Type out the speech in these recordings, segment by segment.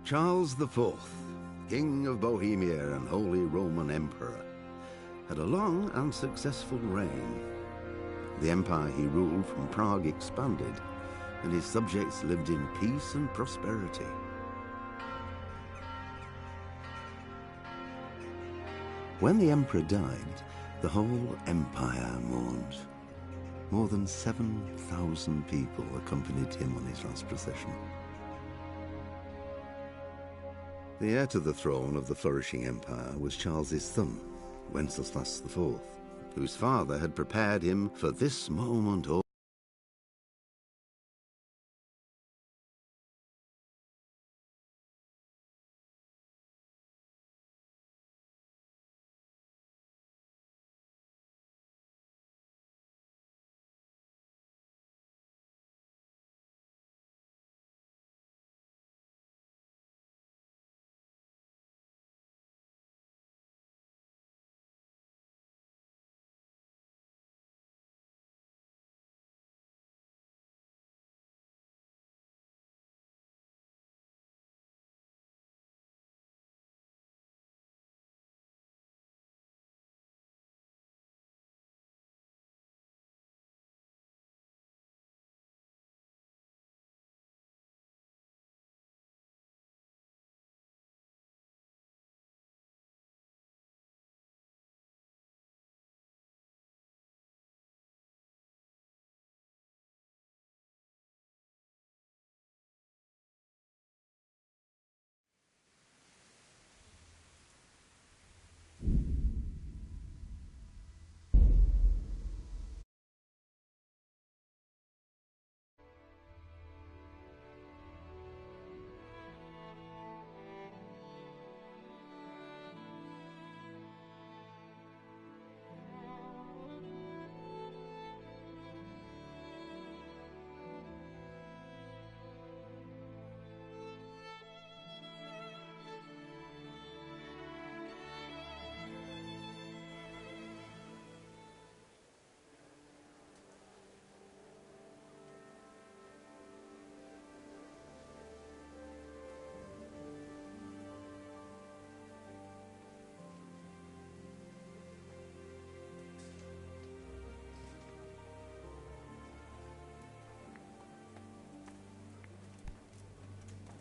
Charles IV, King of Bohemia and Holy Roman Emperor, had a long and successful reign. The empire he ruled from Prague expanded, and his subjects lived in peace and prosperity. When the emperor died, the whole empire mourned. More than 7,000 people accompanied him on his last procession. The heir to the throne of the flourishing empire was Charles's son, Wenceslas IV, whose father had prepared him for this moment.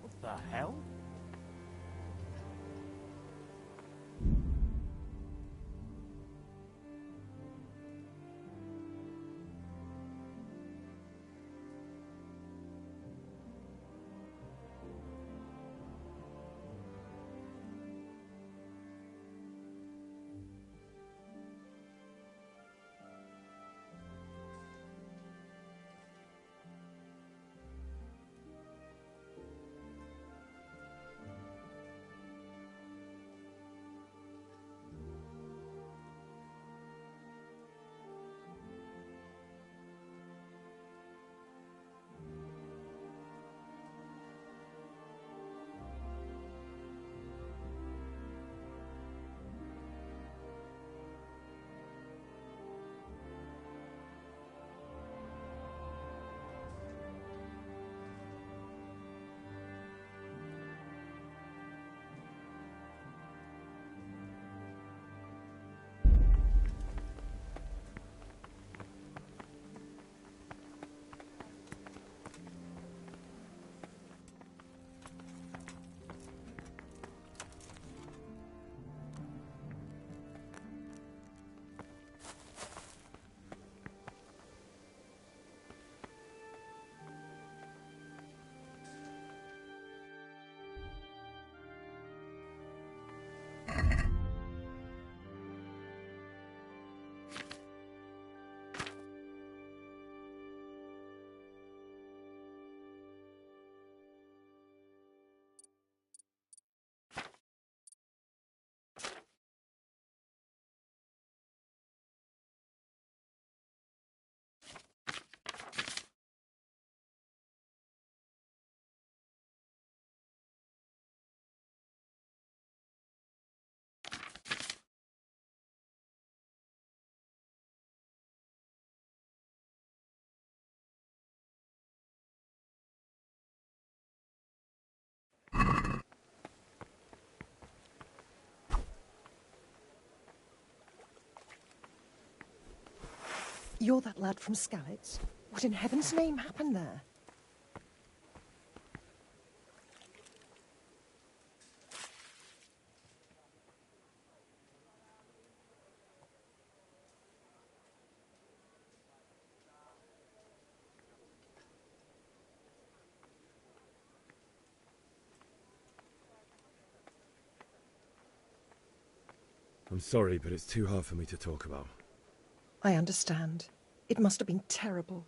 What the hell? You're that lad from Skalitz? What in heaven's name happened there? I'm sorry, but it's too hard for me to talk about. I understand. It must have been terrible.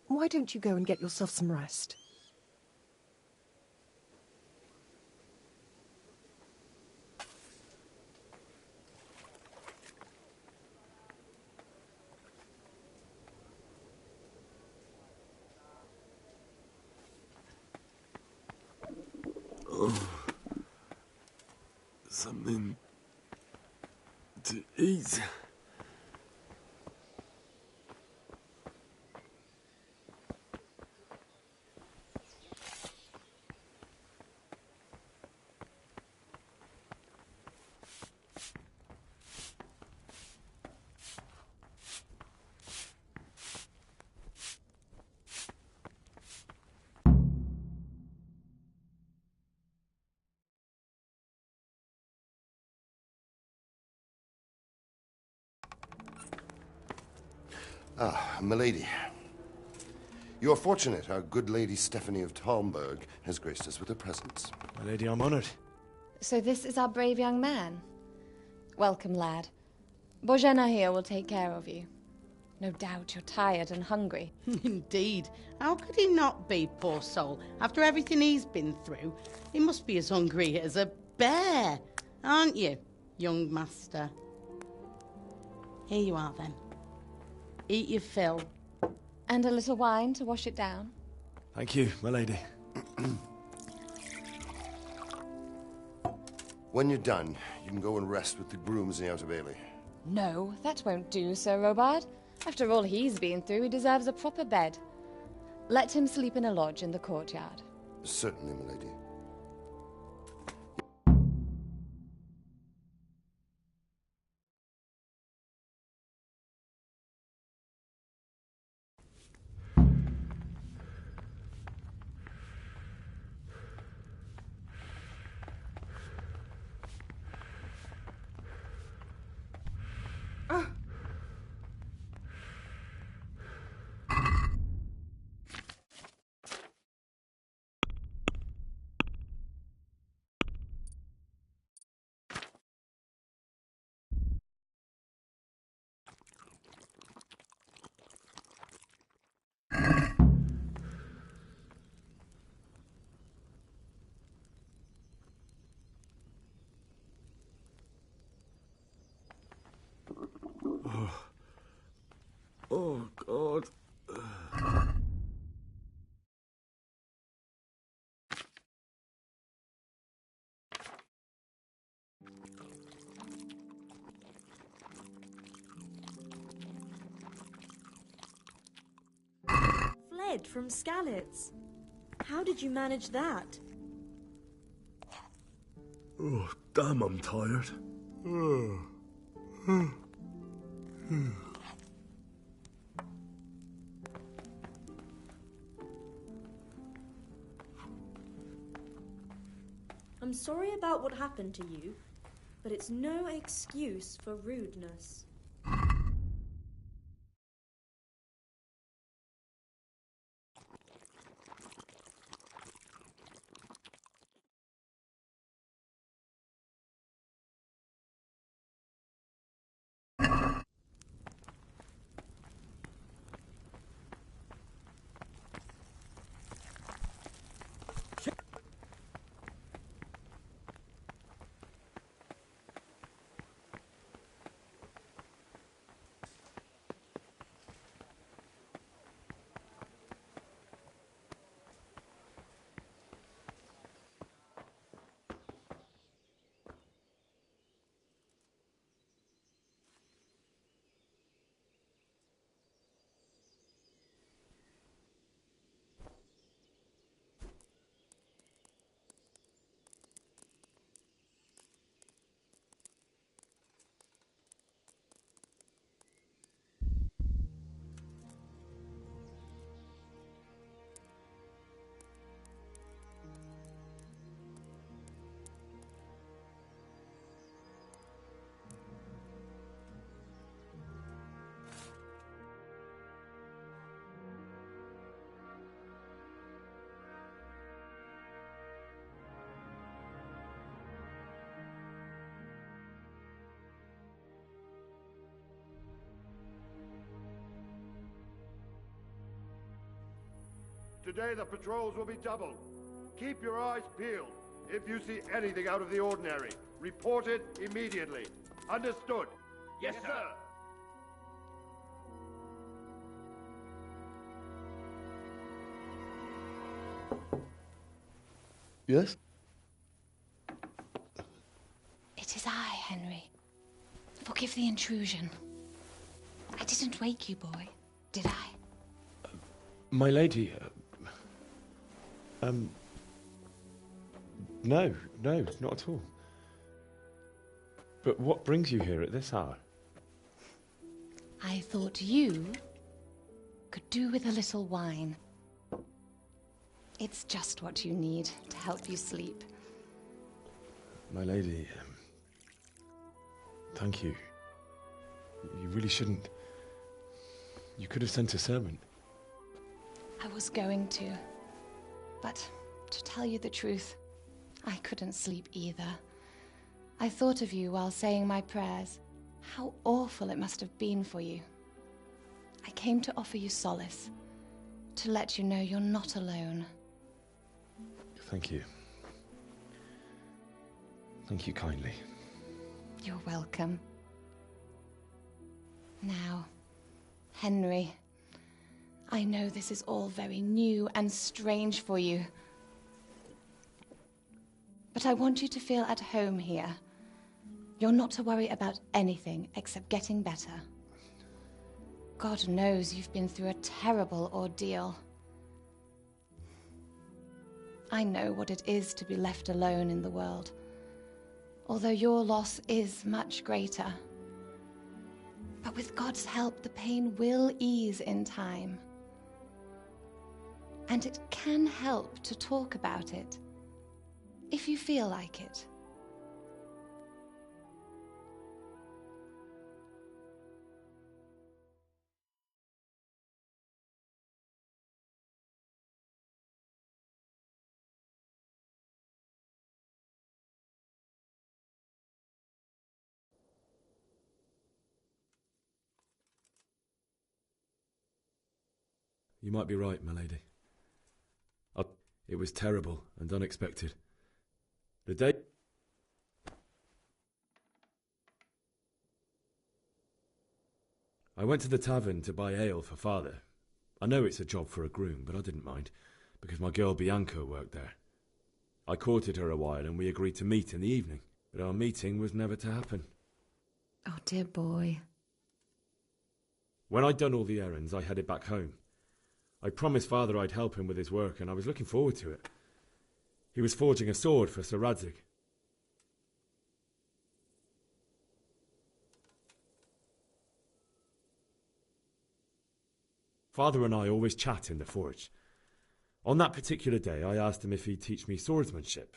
Why don't you go and get yourself some rest? Something to eat. Ah, milady. You are fortunate our good lady Stephanie of Talmberg has graced us with her presence. My lady, I'm honored. So this is our brave young man. Welcome, lad. Bojena here will take care of you. No doubt you're tired and hungry. Indeed. How could he not be, poor soul? After everything he's been through, he must be as hungry as a bear, aren't you, young master? Here you are, then. Eat your fill. And a little wine to wash it down. Thank you, my lady. When you're done, you can go and rest with the grooms in the Outer Bailey. No, that won't do, Sir Robard. After all he's been through, he deserves a proper bed. Let him sleep in a lodge in the courtyard. Certainly, milady. Oh, God. Fled from Skalitz. How did you manage that? Oh, damn, I'm tired. I'm sorry about what happened to you, but it's no excuse for rudeness. Today the patrols will be doubled. Keep your eyes peeled. If you see anything out of the ordinary, report it immediately. Understood? Yes, sir. Yes? It is I, Henry. Forgive the intrusion. I didn't wake you, boy, did I? My lady, no, not at all. But what brings you here at this hour? I thought you could do with a little wine. It's just what you need to help you sleep. My lady, thank you. You really shouldn't. You could have sent a servant. I was going to. But to tell you the truth, I couldn't sleep either. I thought of you while saying my prayers. How awful it must have been for you. I came to offer you solace, to let you know you're not alone. Thank you. Thank you kindly. You're welcome. Now, Henry, I know this is all very new and strange for you. But I want you to feel at home here. You're not to worry about anything except getting better. God knows you've been through a terrible ordeal. I know what it is to be left alone in the world, although your loss is much greater. But with God's help, the pain will ease in time. And it can help to talk about it, if you feel like it. You might be right, my lady. It was terrible and unexpected. The day... I went to the tavern to buy ale for father. I know it's a job for a groom, but I didn't mind, because my girl Bianca worked there. I courted her a while and we agreed to meet in the evening, but our meeting was never to happen. Oh, dear boy. When I'd done all the errands, I headed back home. I promised father I'd help him with his work, and I was looking forward to it. He was forging a sword for Sir Radzig. Father and I always chat in the forge. On that particular day, I asked him if he'd teach me swordsmanship.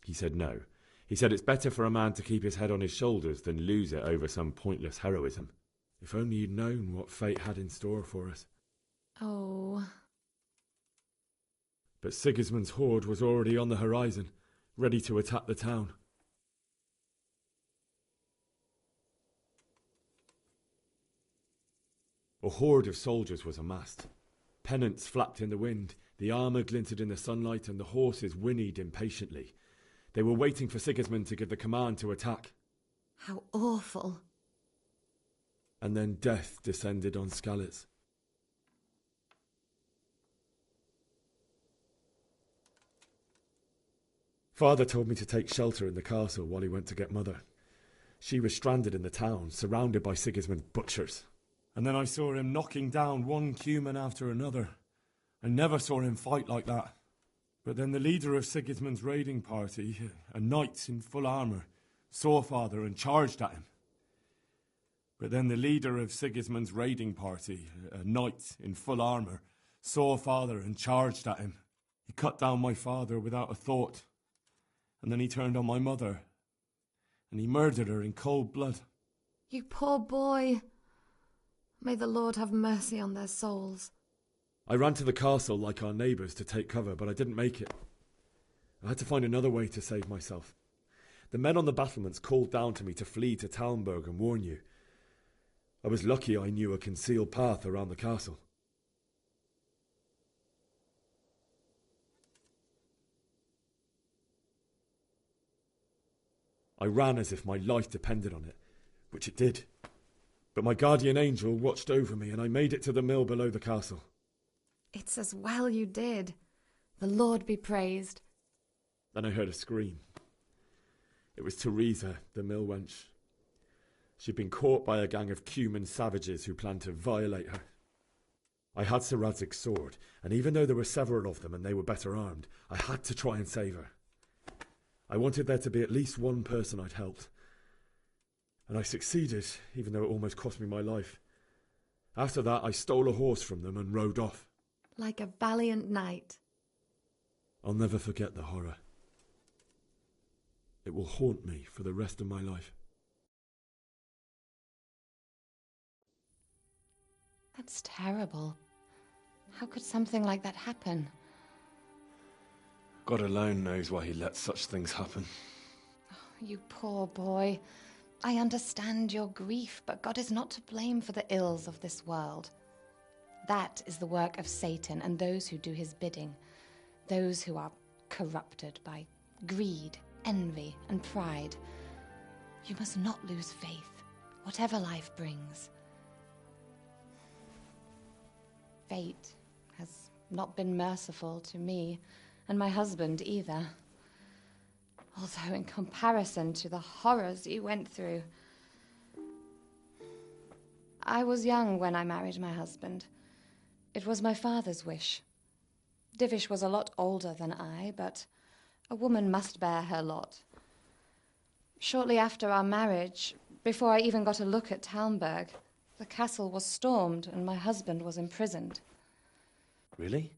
He said no. He said it's better for a man to keep his head on his shoulders than lose it over some pointless heroism. If only you'd known what fate had in store for us. Oh. But Sigismund's horde was already on the horizon, ready to attack the town. A horde of soldiers was amassed. Pennants flapped in the wind, the armour glinted in the sunlight, and the horses whinnied impatiently. They were waiting for Sigismund to give the command to attack. How awful. And then death descended on Skalitz. Father told me to take shelter in the castle while he went to get Mother. She was stranded in the town, surrounded by Sigismund's butchers. And then I saw him knocking down one Cuman after another. I never saw him fight like that. But then the leader of Sigismund's raiding party, a knight in full armour, saw Father and charged at him. But then the leader of Sigismund's raiding party, a knight in full armour, saw Father and charged at him. He cut down my father without a thought. And then he turned on my mother. And he murdered her in cold blood. You poor boy. May the Lord have mercy on their souls. I ran to the castle like our neighbours to take cover, but I didn't make it. I had to find another way to save myself. The men on the battlements called down to me to flee to Talmberg and warn you. I was lucky I knew a concealed path around the castle. I ran as if my life depended on it, which it did. But my guardian angel watched over me and I made it to the mill below the castle. It's as well you did. The Lord be praised. Then I heard a scream. It was Teresa, the mill wench. She'd been caught by a gang of Cuman savages who planned to violate her. I had Sir Radzig's sword, and even though there were several of them and they were better armed, I had to try and save her. I wanted there to be at least one person I'd helped. And I succeeded, even though it almost cost me my life. After that, I stole a horse from them and rode off. Like a valiant knight. I'll never forget the horror. It will haunt me for the rest of my life. That's terrible. How could something like that happen? God alone knows why he lets such things happen. Oh, you poor boy. I understand your grief, but God is not to blame for the ills of this world. That is the work of Satan and those who do his bidding. Those who are corrupted by greed, envy, and pride. You must not lose faith, whatever life brings. Fate has not been merciful to me, and my husband either. Although in comparison to the horrors you went through. I was young when I married my husband. It was my father's wish. Divish was a lot older than I, but a woman must bear her lot. Shortly after our marriage, before I even got a look at Talmberg, the castle was stormed and my husband was imprisoned. Really?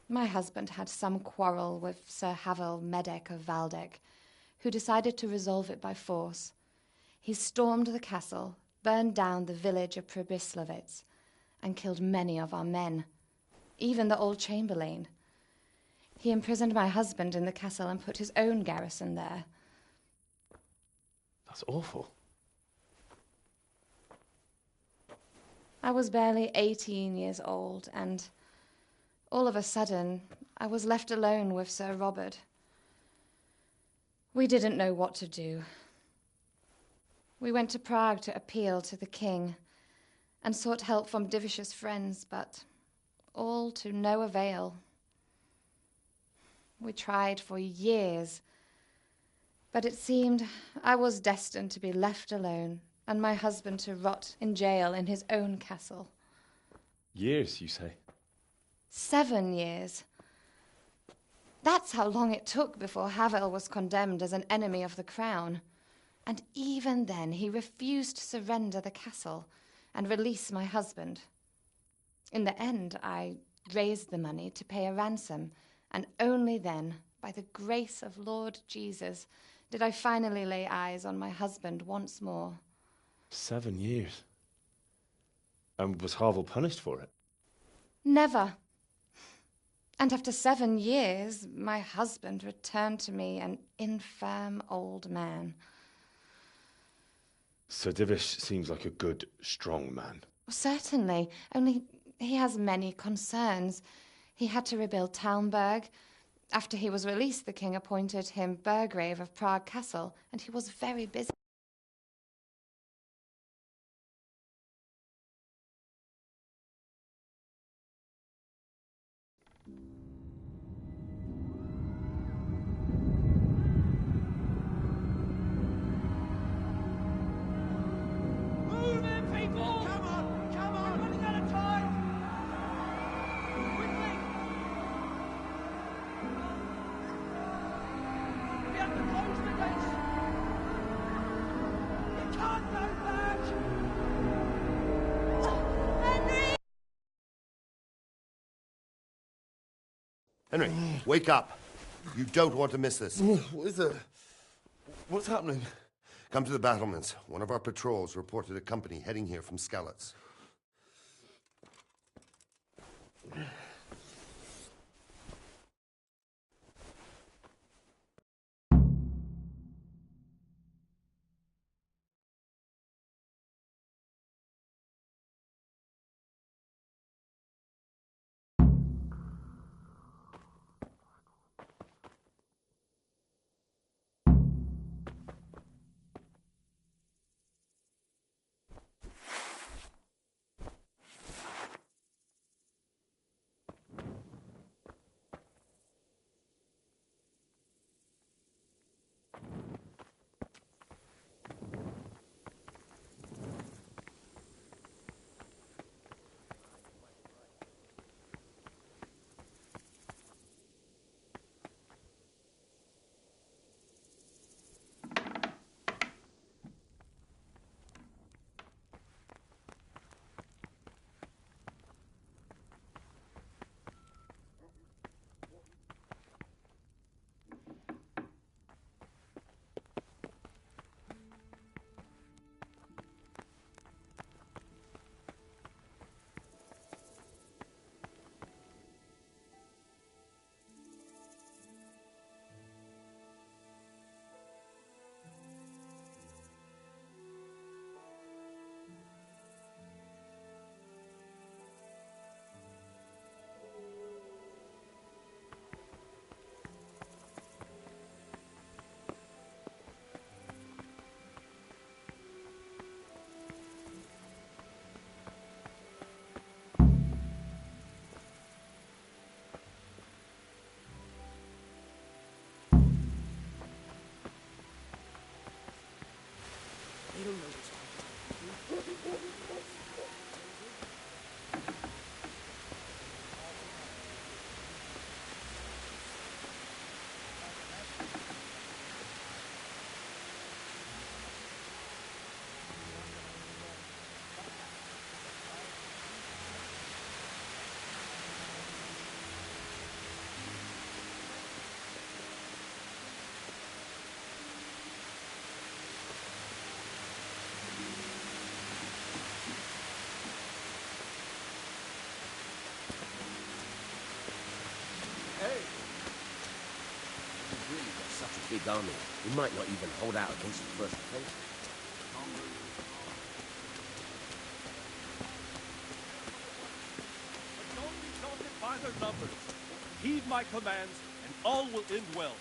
My husband had some quarrel with Sir Havel Medek of Valdek, who decided to resolve it by force. He stormed the castle, burned down the village of Pribyslavitz, and killed many of our men, even the old chamberlain. He imprisoned my husband in the castle and put his own garrison there. That's awful. I was barely 18 years old, and all of a sudden, I was left alone with Sir Robert. We didn't know what to do. We went to Prague to appeal to the king and sought help from Divish's friends, but all to no avail. We tried for years, but it seemed I was destined to be left alone and my husband to rot in jail in his own castle. Years, you say? 7 years. That's how long it took before Havel was condemned as an enemy of the crown. And even then he refused to surrender the castle and release my husband. In the end, I raised the money to pay a ransom, and only then, by the grace of Lord Jesus, did I finally lay eyes on my husband once more. 7 years? And was Havel punished for it? Never. And after 7 years, my husband returned to me an infirm old man. Sir Divish seems like a good, strong man. Certainly, only he has many concerns. He had to rebuild Talmberg. After he was released, the king appointed him Burgrave of Prague Castle, and he was very busy. Henry, wake up. You don't want to miss this. What is it? What's happening? Come to the battlements. One of our patrols reported a company heading here from Skalitz. big army. We might not even hold out against the first offensive. But don't be daunted by their numbers. Heed my commands, and all will end well.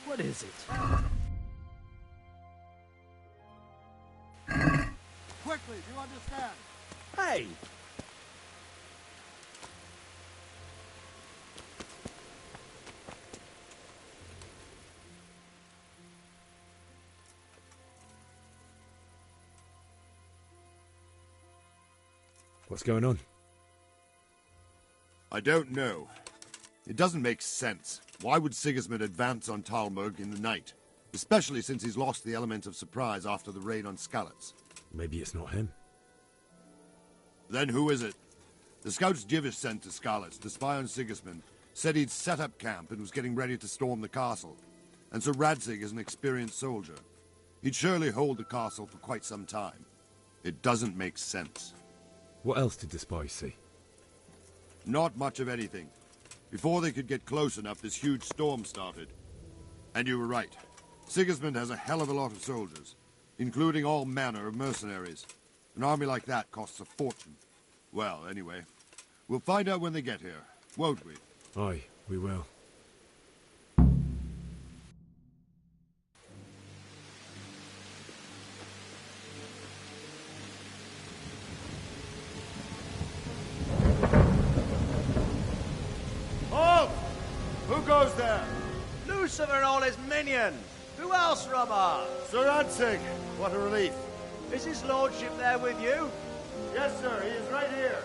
What is it? Quickly, do you understand? Hey! What's going on? I don't know. It doesn't make sense. Why would Sigismund advance on Talmberg in the night? Especially since he's lost the element of surprise after the raid on Skalitz. Maybe it's not him. Then who is it? The scouts Jivish sent to Skalitz to spy on Sigismund said he'd set up camp and was getting ready to storm the castle. And Sir Radzig is an experienced soldier. He'd surely hold the castle for quite some time. It doesn't make sense. What else did the spies see? Not much of anything. Before they could get close enough, this huge storm started. And you were right. Sigismund has a hell of a lot of soldiers, including all manner of mercenaries. An army like that costs a fortune. Well, anyway, we'll find out when they get here, won't we? Aye, we will. Halt! Who goes there? Lucifer and all his minions! Who else, Robber? Sir Radzig! What a relief. Is his lordship there with you? Yes, sir. He is right here.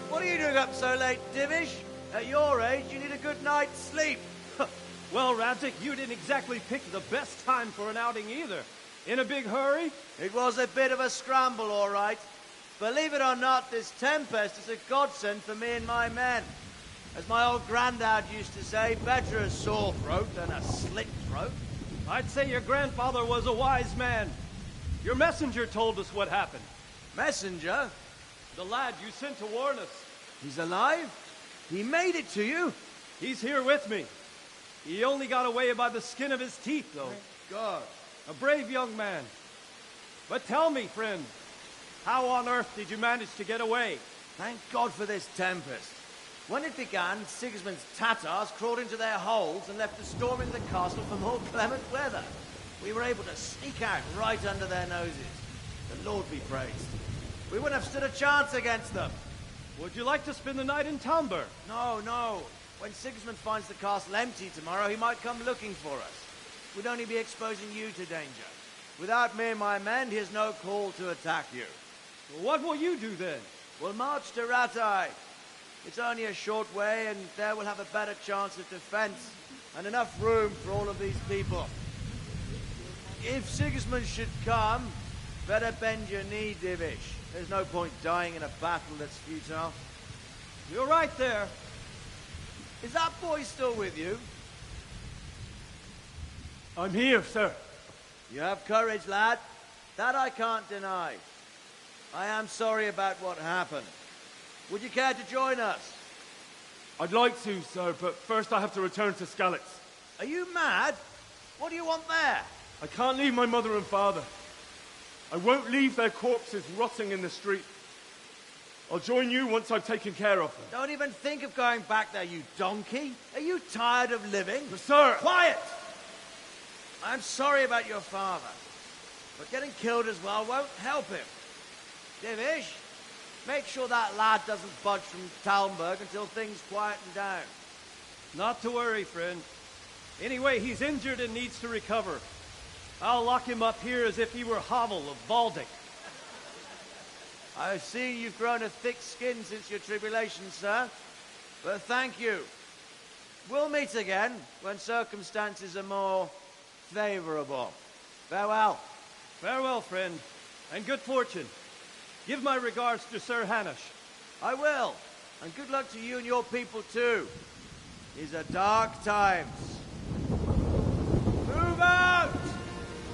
What are you doing up so late, Divish? At your age, you need a good night's sleep. Well, Radzig, you didn't exactly pick the best time for an outing either. In a big hurry? It was a bit of a scramble, all right. Believe it or not, this tempest is a godsend for me and my men. As my old granddad used to say, better a sore throat than a slit throat. I'd say your grandfather was a wise man. Your messenger told us what happened. Messenger? The lad you sent to warn us. He's alive? He made it to you? He's here with me. He only got away by the skin of his teeth, though. Thank God. A brave young man. But tell me, friend, how on earth did you manage to get away? Thank God for this tempest. When it began, Sigismund's Tatars crawled into their holes and left us storming the castle for more clement weather. We were able to sneak out right under their noses. The Lord be praised. We wouldn't have stood a chance against them. Would you like to spend the night in Talmberg? No, no. When Sigismund finds the castle empty tomorrow, he might come looking for us. We'd only be exposing you to danger. Without me and my men, he has no call to attack you. What will you do then? We'll march to Ratai. It's only a short way, and there we'll have a better chance of defense and enough room for all of these people. If Sigismund should come, better bend your knee, Divish. There's no point dying in a battle that's futile. You're right there. Is that boy still with you? I'm here, sir. You have courage, lad. That I can't deny. I am sorry about what happened. Would you care to join us? I'd like to, sir, but first I have to return to Skalitz. Are you mad? What do you want there? I can't leave my mother and father. I won't leave their corpses rotting in the street. I'll join you once I've taken care of them. Don't even think of going back there, you donkey. Are you tired of living? But sir! Quiet! I'm sorry about your father, but getting killed as well won't help him. Divish, make sure that lad doesn't budge from Talmberg until things quieten down. Not to worry, friend. Anyway, he's injured and needs to recover. I'll lock him up here as if he were Havel of Baldic. I've seen you've grown a thick skin since your tribulation, sir. But thank you. We'll meet again when circumstances are more favorable. Farewell. Farewell, friend, and good fortune. Give my regards to Sir Hanush. I will. And good luck to you and your people, too. These are dark times. Move out!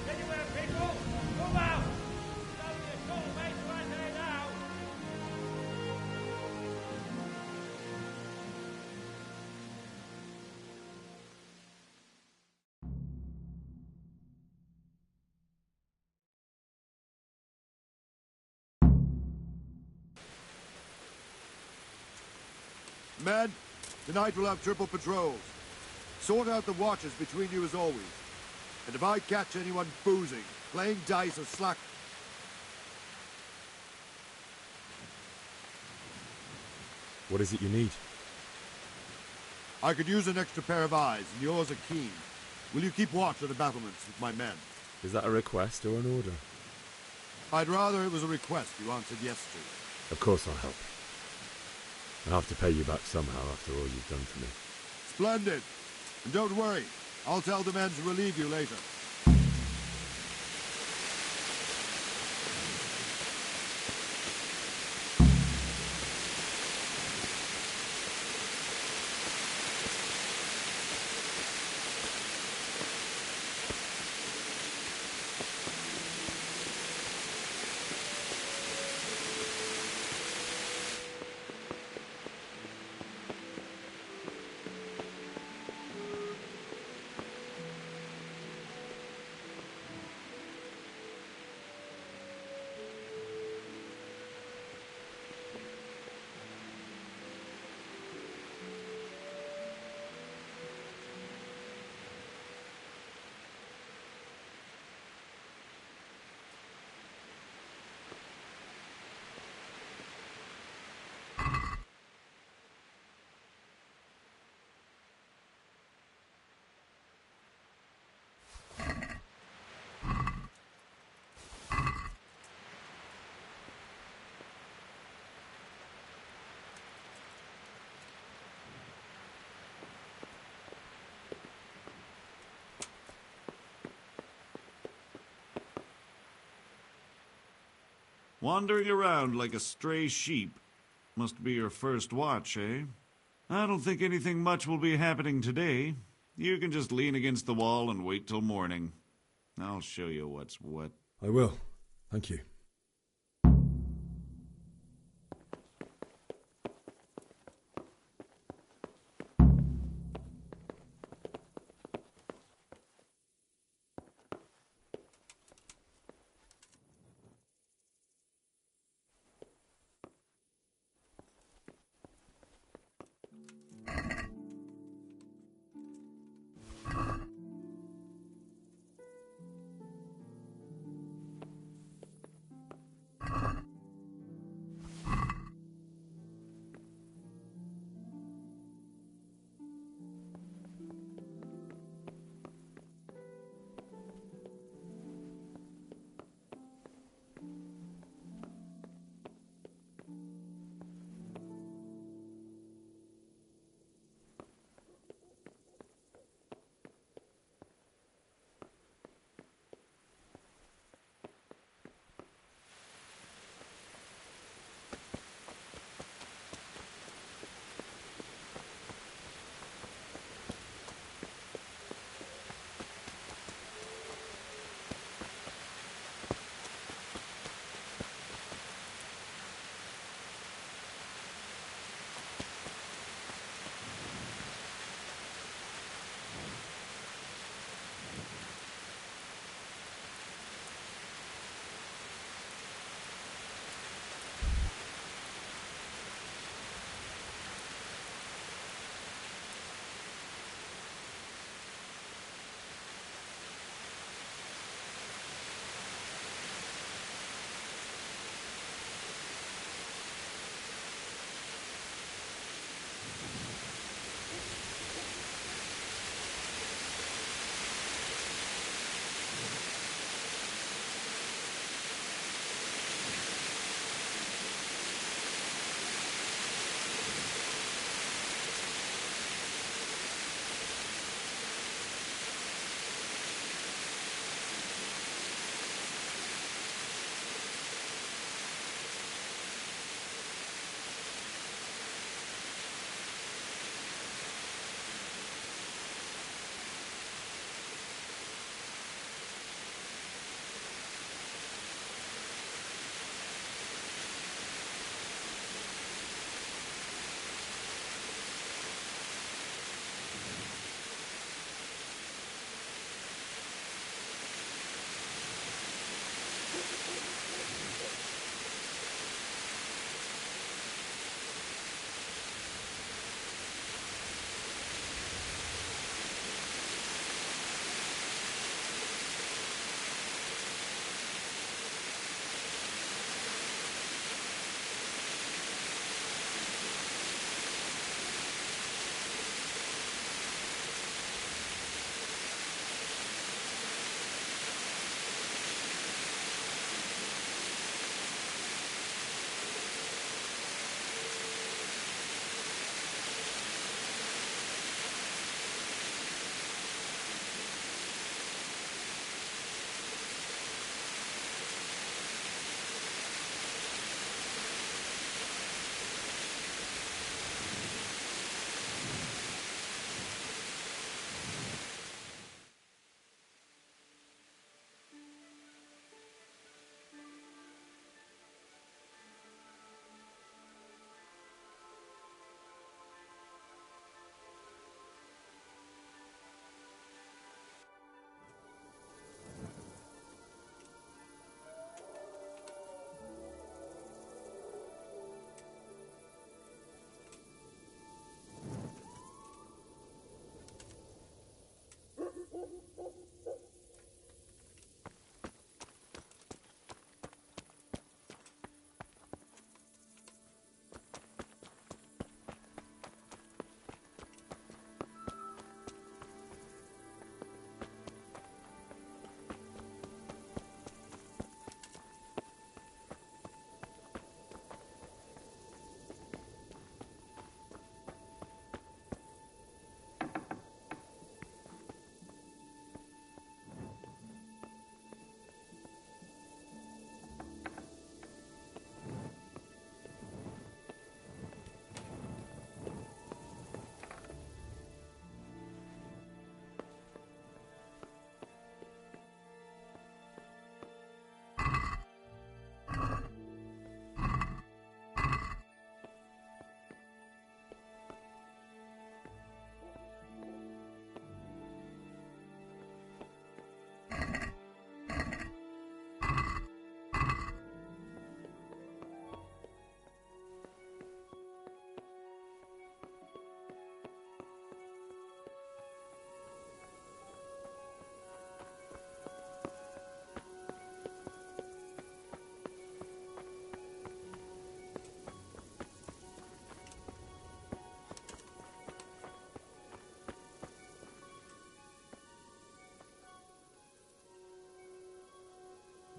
Anywhere, people! Move out! It's only a short way to Ratai now! Men, tonight we'll have triple patrols. Sort out the watches between you as always. And if I catch anyone boozing, playing dice or slack... What is it you need? I could use an extra pair of eyes, and yours are keen. Will you keep watch at the battlements with my men? Is that a request or an order? I'd rather it was a request you answered yes to. Of course I'll help. I'll have to pay you back somehow after all you've done for me. Splendid. And don't worry, I'll tell the men to relieve you later. Wandering around like a stray sheep. Must be your first watch, eh? I don't think anything much will be happening today. You can just lean against the wall and wait till morning. I'll show you what's what. I will. Thank you.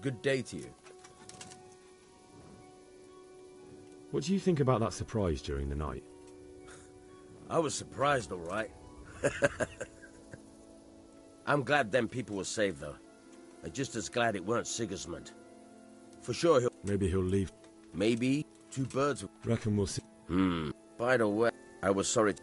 good day to you. What do you think about that surprise during the night? I was surprised, all right. I'm glad them people were saved, though. I'm just as glad it weren't Sigismund. For sure he'll... Maybe he'll leave. Maybe 2 birds... Reckon we'll see. By the way, I was sorry...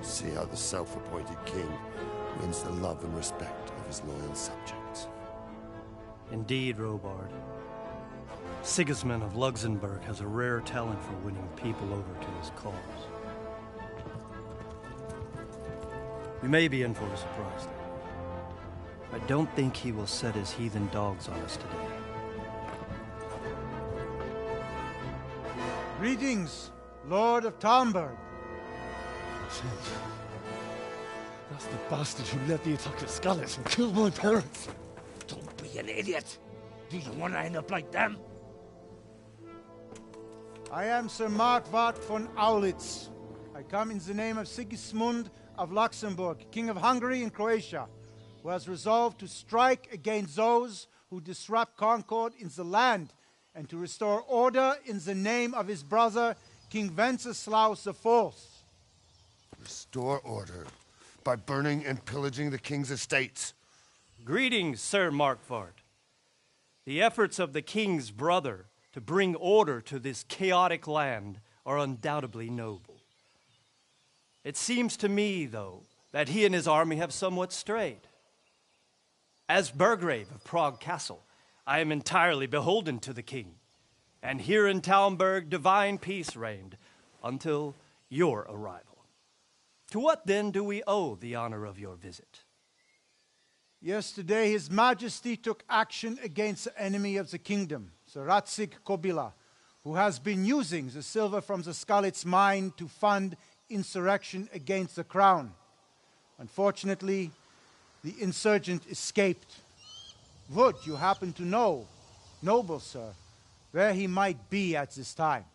See how the self-appointed king wins the love and respect of his loyal subjects. Indeed, Robard. Sigismund of Luxembourg has a rare talent for winning people over to his cause. We may be in for a surprise, though. I don't think he will set his heathen dogs on us today. Greetings, Lord of Talmberg. That's the bastard who led the attack at Scarlet and killed my parents. Don't be an idiot. Do you want to end up like them? I am Sir Markwart von Aulitz. I come in the name of Sigismund of Luxembourg, King of Hungary and Croatia, who has resolved to strike against those who disrupt concord in the land and to restore order in the name of his brother, King Wenceslaus IV. Restore order by burning and pillaging the king's estates. Greetings, Sir Markwart. The efforts of the king's brother to bring order to this chaotic land are undoubtedly noble. It seems to me, though, that he and his army have somewhat strayed. As Burgrave of Prague Castle, I am entirely beholden to the king, and here in Talmberg divine peace reigned until your arrival. To what then do we owe the honor of your visit? Yesterday, His Majesty took action against the enemy of the kingdom, Sir Radzig Kobyla, who has been using the silver from the Skalitz mine to fund insurrection against the crown. Unfortunately, the insurgent escaped. Would you happen to know, noble sir, where he might be at this time?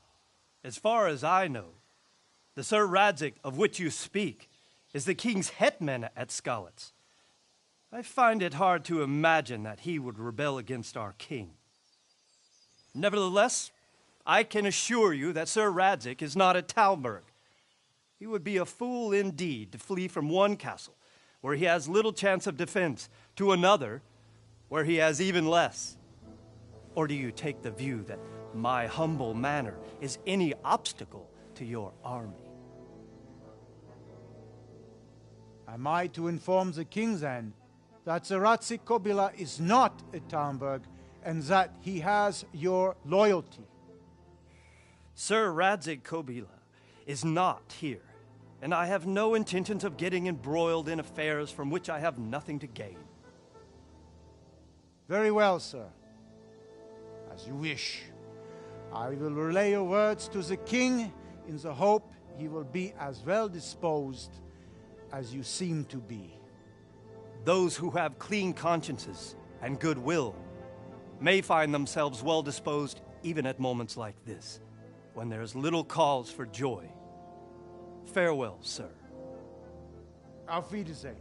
As far as I know, the Sir Radzig of which you speak is the king's hetman at Skalitz. I find it hard to imagine that he would rebel against our king. Nevertheless, I can assure you that Sir Radzig is not at Talmberg. He would be a fool indeed to flee from one castle, where he has little chance of defense, to another, where he has even less. Or do you take the view that my humble manner is any obstacle to your army? Am I to inform the king then that Sir Radzig Kobyla is not at Talmberg and that he has your loyalty? Sir Radzig Kobyla is not here, and I have no intentions of getting embroiled in affairs from which I have nothing to gain. Very well, sir. As you wish. I will relay your words to the king in the hope he will be as well disposed as you seem to be. Those who have clean consciences and goodwill may find themselves well disposed even at moments like this, when there is little cause for joy. Farewell, sir. Auf Wiedersehen.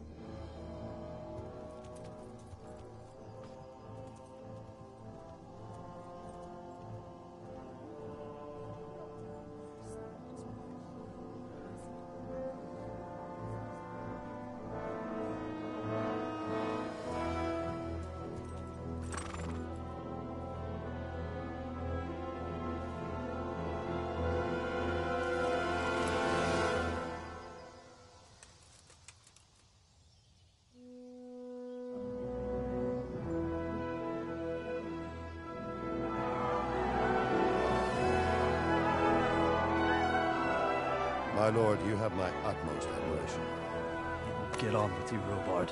My lord, you have my utmost admiration. Get on with you, Robard.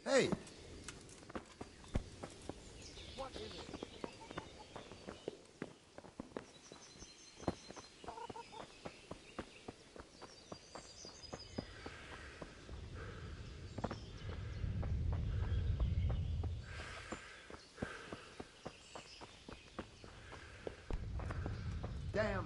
Hey! Damn.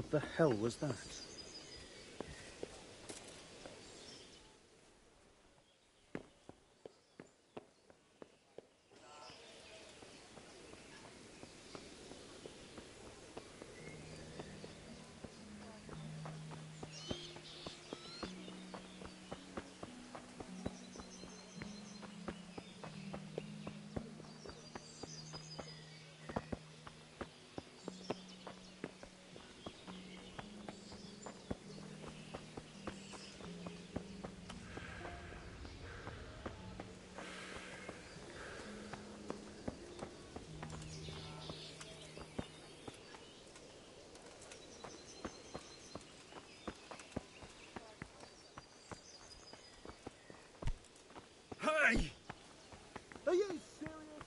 What the hell was that? Hey! Are you serious?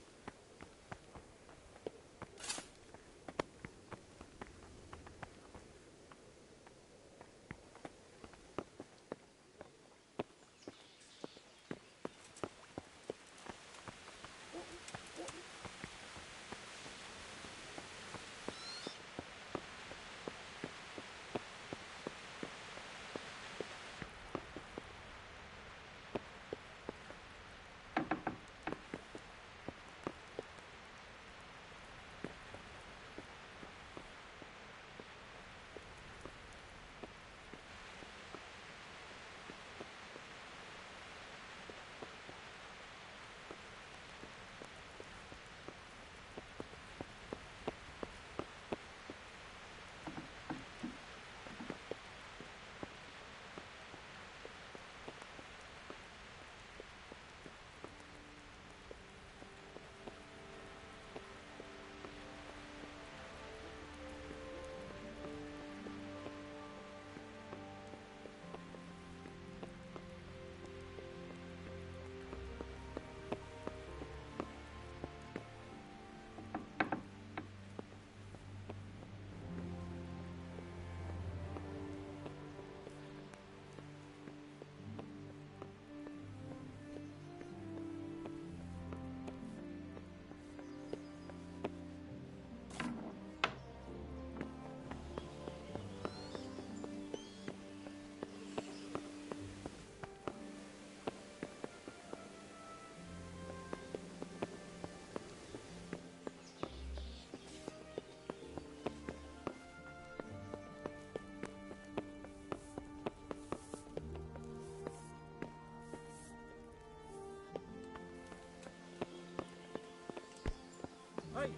Hey!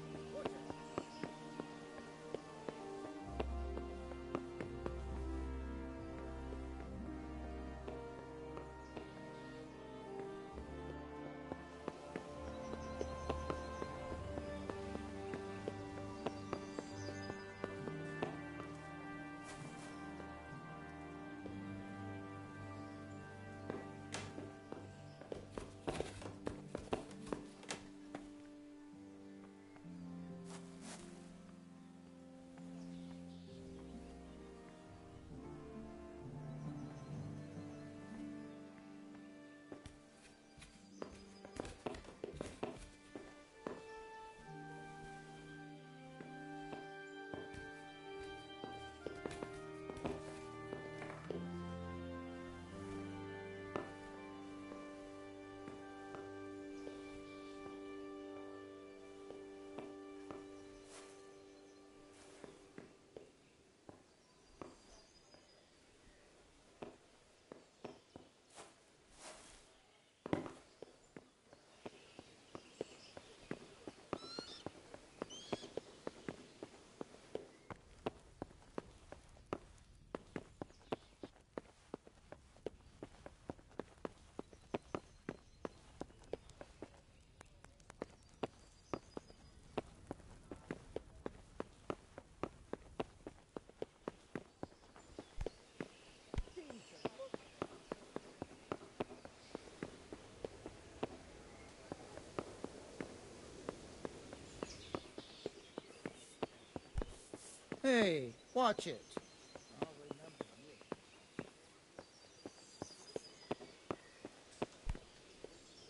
Hey, watch it.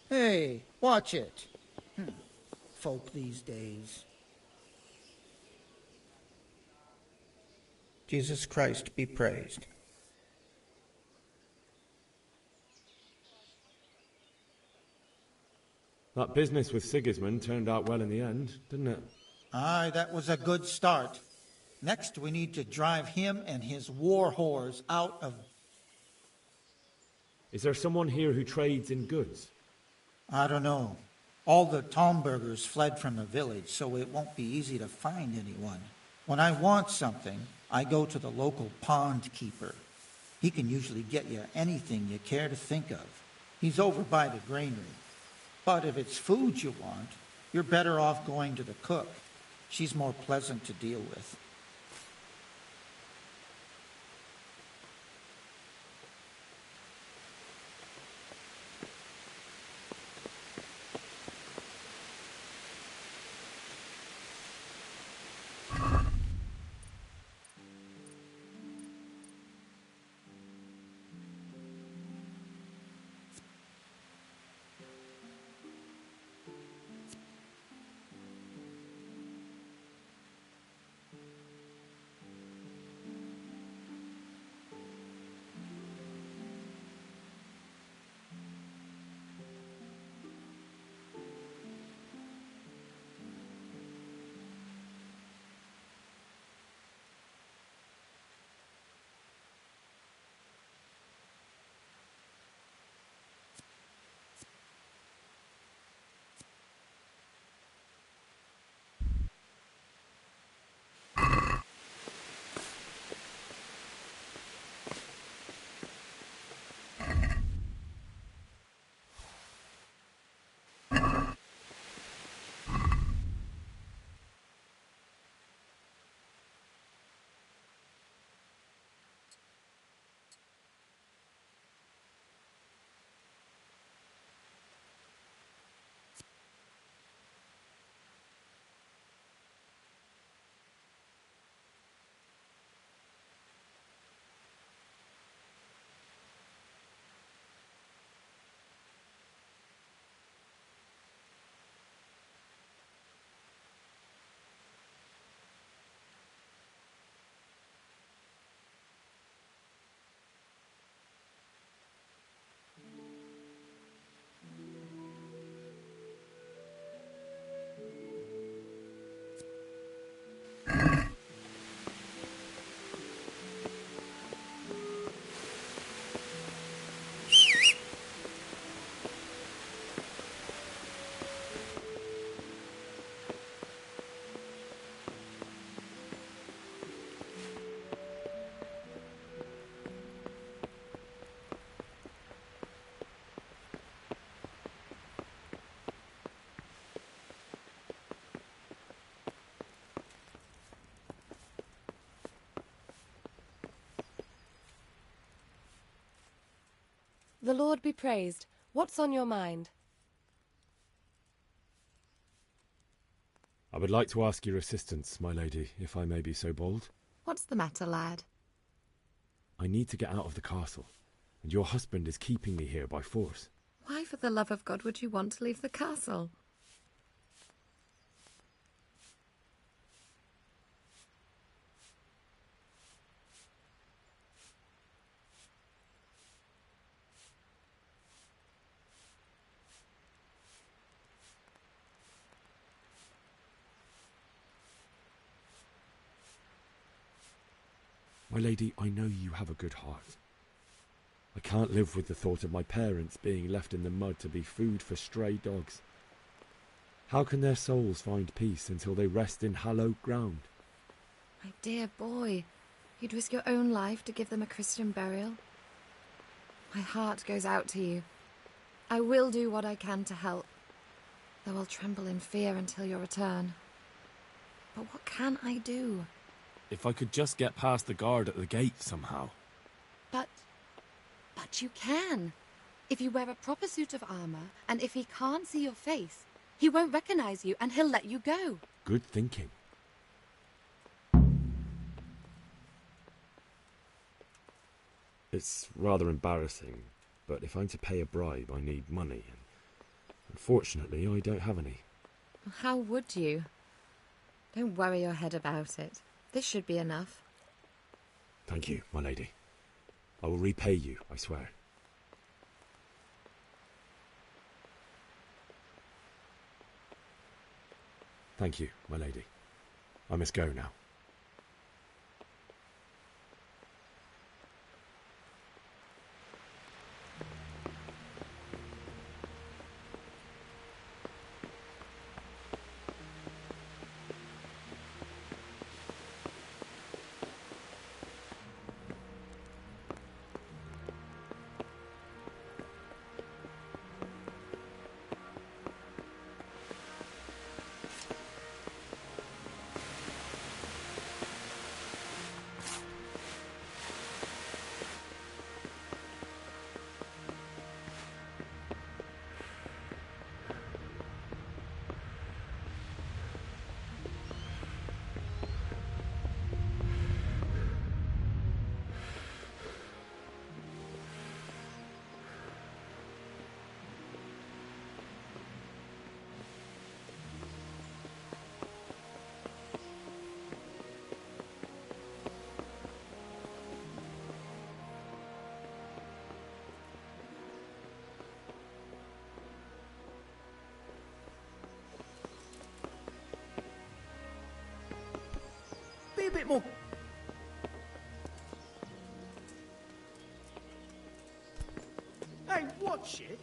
Hey, watch it. Folk these days. Jesus Christ be praised. That business with Sigismund turned out well in the end, didn't it? Aye, that was a good start. Next, we need to drive him and his war whores out of... Is there someone here who trades in goods? I don't know. All the Talmbergers fled from the village, so it won't be easy to find anyone. When I want something, I go to the local pond keeper. He can usually get you anything you care to think of. He's over by the granary. But if it's food you want, you're better off going to the cook. She's more pleasant to deal with. The Lord be praised. What's on your mind? I would like to ask your assistance, my lady, if I may be so bold. What's the matter, lad? I need to get out of the castle, and your husband is keeping me here by force. Why, for the love of God, would you want to leave the castle? My lady, I know you have a good heart. I can't live with the thought of my parents being left in the mud to be food for stray dogs. How can their souls find peace until they rest in hallowed ground? My dear boy, you'd risk your own life to give them a Christian burial. My heart goes out to you. I will do what I can to help, though I'll tremble in fear until your return. But what can I do? If I could just get past the guard at the gate somehow. But you can. If you wear a proper suit of armor, and if he can't see your face, he won't recognize you and he'll let you go. Good thinking. It's rather embarrassing, but if I'm to pay a bribe, I need money. And unfortunately, I don't have any. How would you? Don't worry your head about it. This should be enough. Thank you, my lady. I will repay you, I swear. Thank you, my lady. I must go now. Be a bit more... Hey, what shit?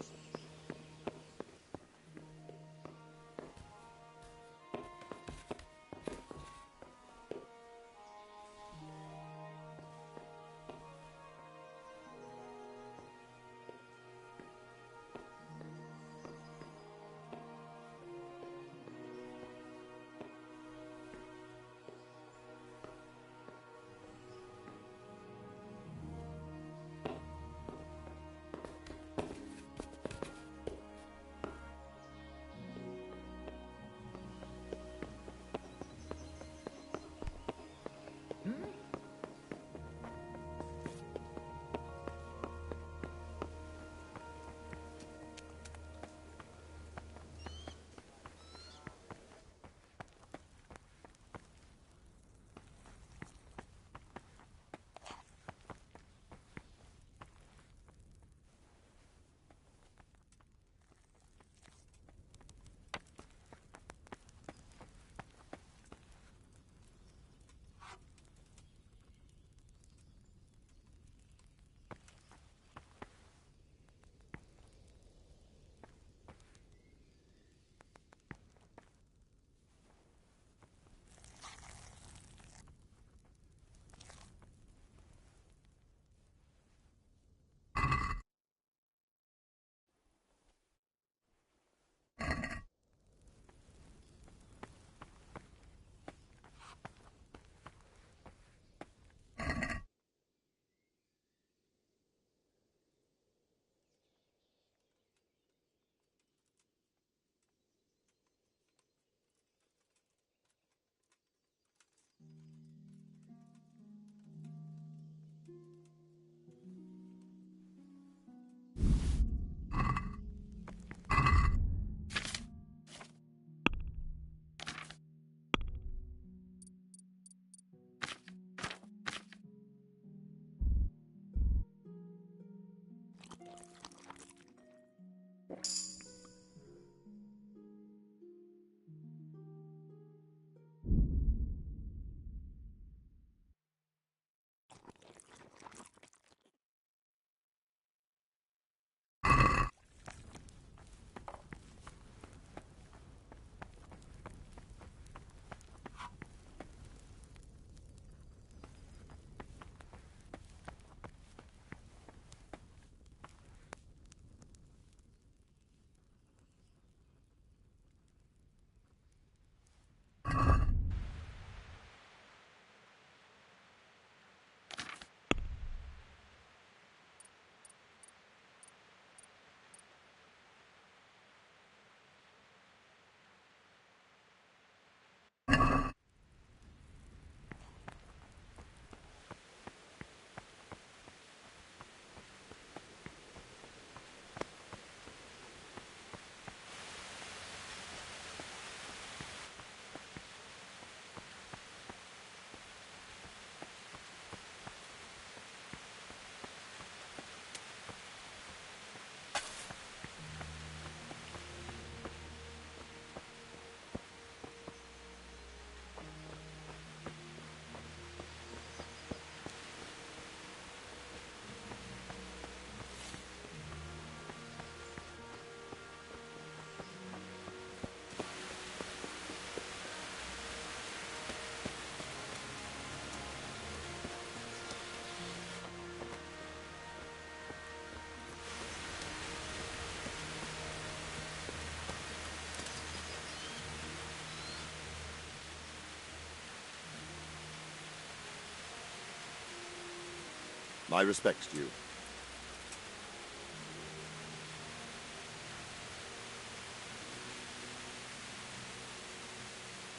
My respects to you.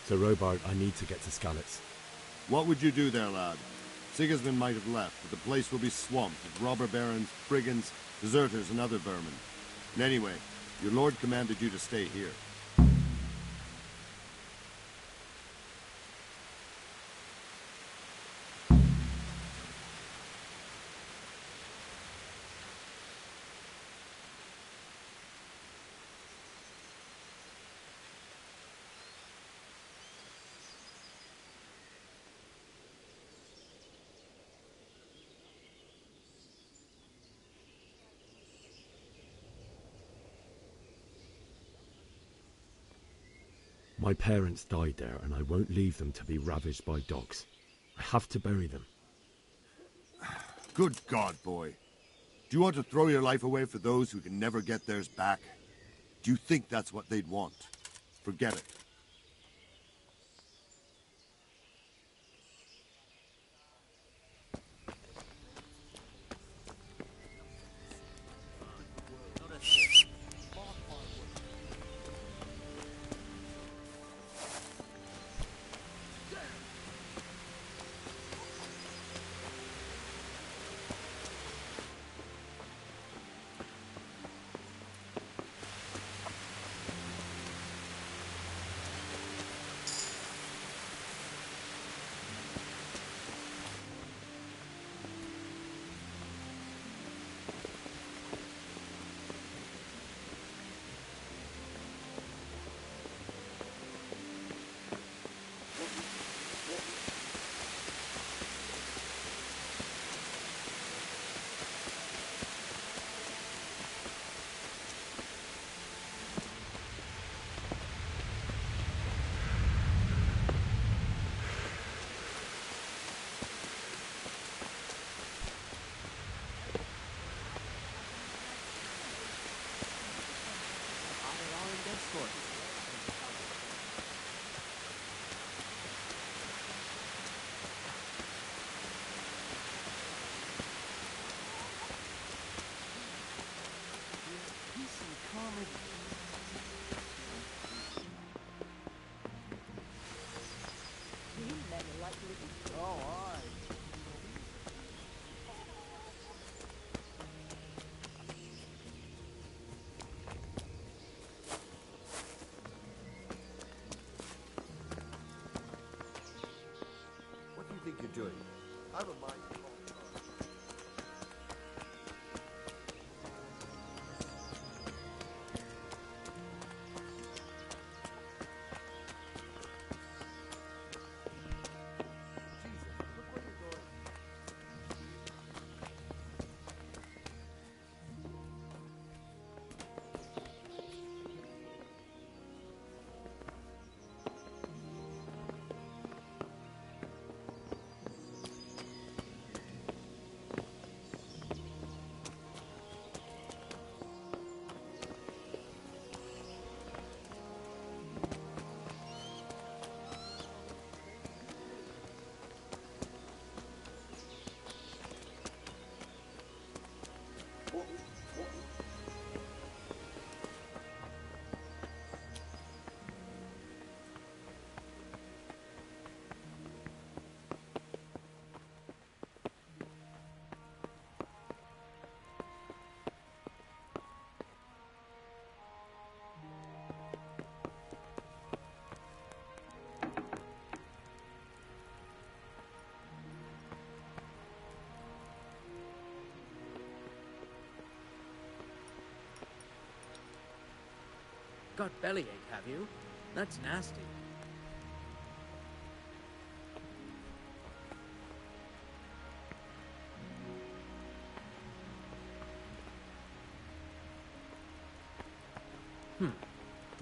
Sir Robard, I need to get to Skalitz. What would you do there, lad? Sigismund might have left, but the place will be swamped with robber barons, brigands, deserters, and other vermin. And anyway, your lord commanded you to stay here. My parents died there, and I won't leave them to be ravaged by dogs. I have to bury them. Good God, boy. Do you want to throw your life away for those who can never get theirs back? Do you think that's what they'd want? Forget it. What do you think you're doing? I have a mind. Got bellyache, have you? That's nasty. What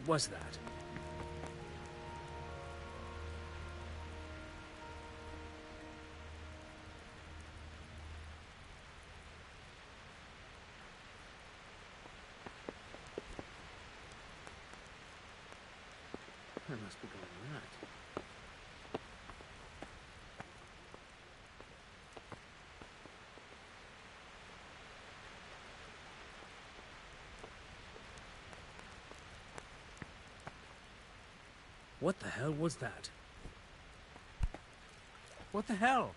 was that? I must be going mad. What the hell was that? What the hell?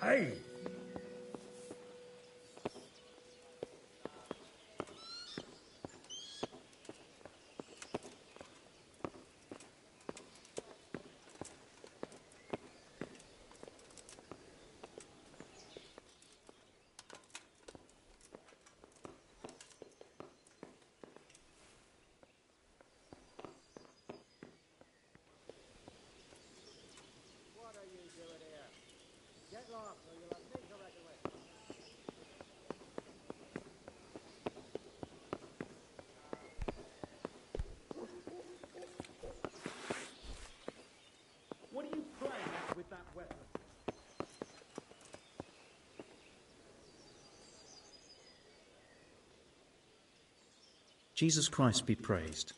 Hey! What are you doing here? Get lost or you'll have me corrected with. What are you playing at with that weapon? Jesus Christ be praised.